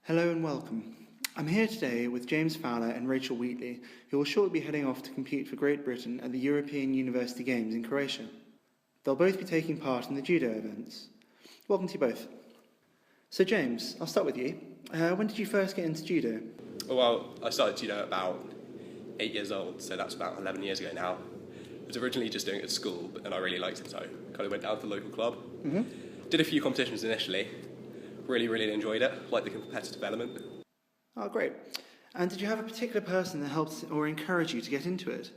Hello and welcome. I'm here today with James Fowler and Rachel Wheatley, who will shortly be heading off to compete for Great Britain at the European University Games in Croatia. They'll both be taking part in the judo events. Welcome to you both. So James, I'll start with you. When did you first get into judo? Well, I started judo at about 8 years old, so that's about 11 years ago now. I was originally just doing it at school, and I really liked it, so I kind of went down to the local club. Did a few competitions initially. Really enjoyed it, liked the competitive element. Oh, great. And did you have a particular person that helped or encouraged you to get into it?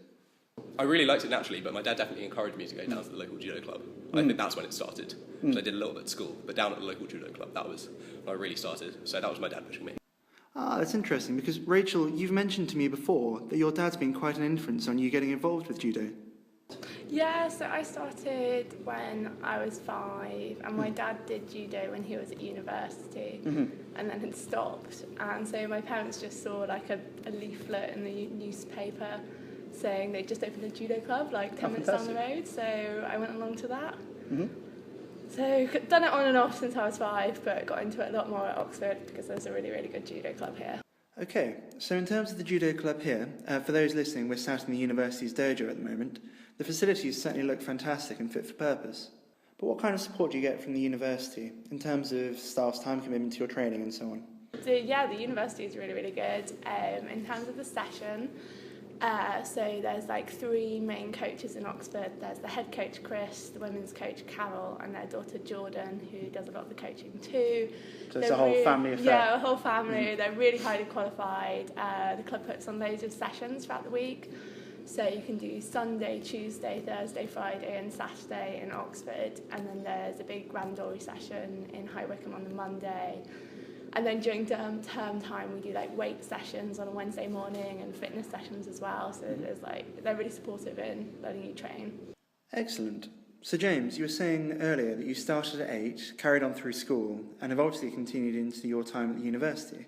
I really liked it naturally, but my dad definitely encouraged me to go down to the local judo club. I think that's when it started. So I did a little bit at school, but down at the local judo club, that was when I really started. So that was my dad pushing me. That's interesting, because Rachel, you've mentioned to me before that your dad's been quite an influence on you getting involved with judo. Yeah, so I started when I was 5, and my dad did judo when he was at university, and then had stopped. And so my parents just saw like a leaflet in the newspaper saying they just opened a judo club like 10 minutes down the road, so I went along to that. So done it on and off since I was 5, but got into it a lot more at Oxford because there's a really good judo club here. Okay, so in terms of the judo club here, for those listening, we're sat in the university's dojo at the moment. The facilities certainly look fantastic and fit for purpose. But what kind of support do you get from the university in terms of staff's time commitment to your training and so on? The university is really good. In terms of the session, so there's like 3 main coaches in Oxford. There's the head coach Chris, the women's coach Carol, and their daughter Jordan, who does a lot of the coaching too. So it's a whole family affair? Yeah, a whole family. They're really highly qualified. The club puts on loads of sessions throughout the week. So you can do Sunday, Tuesday, Thursday, Friday and Saturday in Oxford. And then there's a big Randori session in High Wycombe on the Monday. And then during term time, we do like weight sessions on a Wednesday morning and fitness sessions as well. So they're really supportive in letting you train. Excellent. So James, you were saying earlier that you started at 8, carried on through school, and have obviously continued into your time at the university.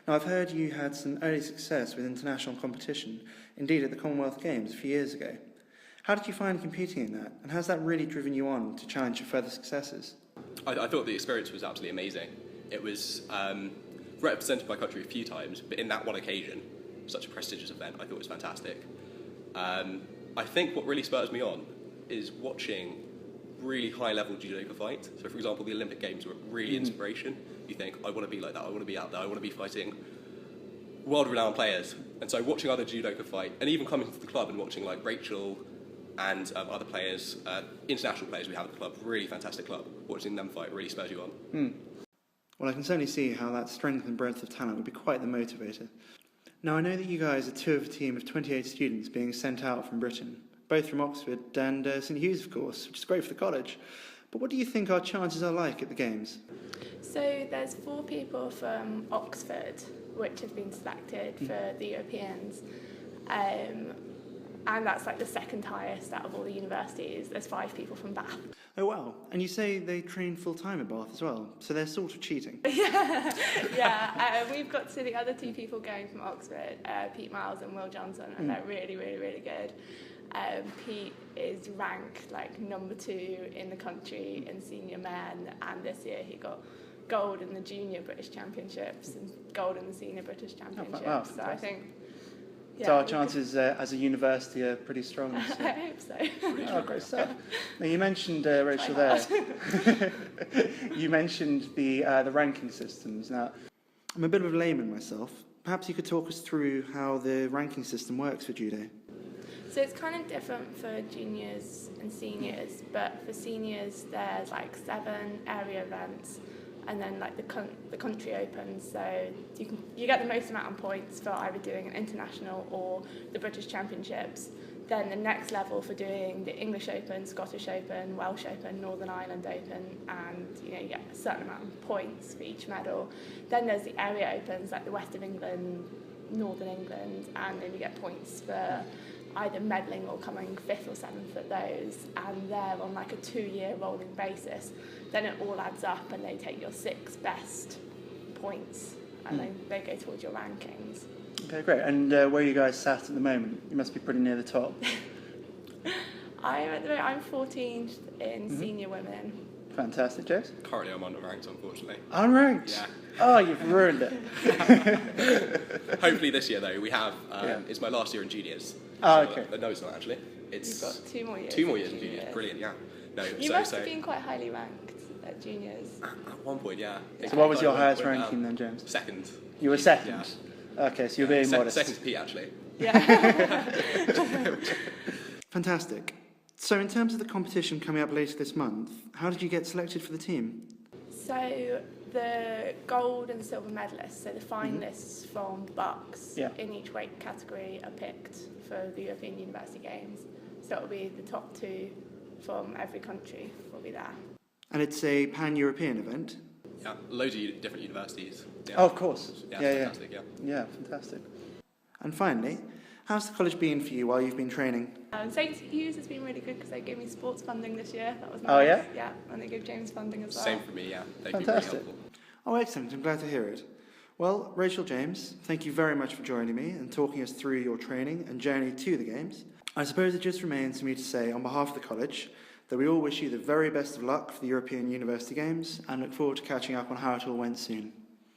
Now, I've heard you had some early success with international competition, indeed at the Commonwealth Games a few years ago. How did you find competing in that, and has that really driven you on to challenge for further successes? I thought the experience was absolutely amazing. It was represented my country a few times, but in that one occasion, such a prestigious event, I thought it was fantastic. I think what really spurs me on is watching really high-level judoka fight. So, for example, the Olympic Games were really inspiration. You think, I want to be like that, I want to be out there, I want to be fighting world-renowned players. And so watching other judoka fight, and even coming to the club and watching like Rachel and other players, international players we have at the club, really fantastic club, watching them fight really spurs you on. Well, I can certainly see how that strength and breadth of talent would be quite the motivator. Now, I know that you guys are 2 of a team of 28 students being sent out from Britain, both from Oxford and St Hugh's, of course, which is great for the college. But what do you think our chances are like at the Games? So there's 4 people from Oxford which have been selected for the Europeans. And that's like the second highest out of all the universities. There's 5 people from Bath. Oh, wow. And you say they train full-time at Bath as well, so they're sort of cheating. Yeah. We've got to the other 2 people going from Oxford, Pete Miles and Will Johnson, and they're really good. Pete is ranked like number 2 in the country in senior men, and this year he got gold in the junior British Championships and gold in the senior British Championships. Wow, so I think... Yeah, so our chances as a university are pretty strong. I hope so. Great stuff. Now, you mentioned, Rachel, there. You mentioned the ranking systems. Now, I'm a bit of a layman myself. Perhaps you could talk us through how the ranking system works for judo. So it's kind of different for juniors and seniors, but for seniors there's like 7 area events, and then like the country opens, so you get the most amount of points for either doing an international or the British Championships. Then the next level for doing the English Open, Scottish Open, Welsh Open, Northern Ireland Open, and you get a certain amount of points for each medal. Then there's the area opens like the West of England, Northern England, and then you get points for either medaling or coming 5th or 7th at those, and they're on like a 2-year rolling basis. Then it all adds up and they take your 6 best points and then they go towards your rankings. Okay, great. And where are you guys sat at the moment? You must be pretty near the top. I'm 14th in senior women. Fantastic, James. Currently I'm unranked, unfortunately. Unranked? Yeah. Oh, you've ruined it. Hopefully this year, though, we have, Yeah. it's my last year in juniors. Oh, So, okay. no, it's not actually. It's You've got 2 more years. 2 more years in juniors. Brilliant, yeah. No, You must have been quite highly ranked at juniors. At one point, yeah. So what was your At one highest point, ranking then, James? Second. You were second? Yeah. Okay, so you're being modest. Second to Pete, actually. Yeah. Fantastic. So in terms of the competition coming up later this month, how did you get selected for the team? So the gold and silver medalists, so the finalists from the Bucks in each weight category are picked for the European University Games. So it'll be the top 2 from every country will be there. And it's a pan-European event? Yeah, loads of different universities. Yeah. Oh, of course. Yeah, fantastic, yeah. Yeah, fantastic. And finally, how's the college been for you while you've been training? St Hugh's has been really good because they gave me sports funding this year. That was nice. Oh, yeah? Yeah, and they gave James funding as well. Same for me, yeah. They've been really Fantastic. helpful. Oh, excellent. I'm glad to hear it. Well, Rachel, James, thank you very much for joining me and talking us through your training and journey to the Games. I suppose it just remains for me to say, on behalf of the college, that we all wish you the very best of luck for the European University Games and look forward to catching up on how it all went soon.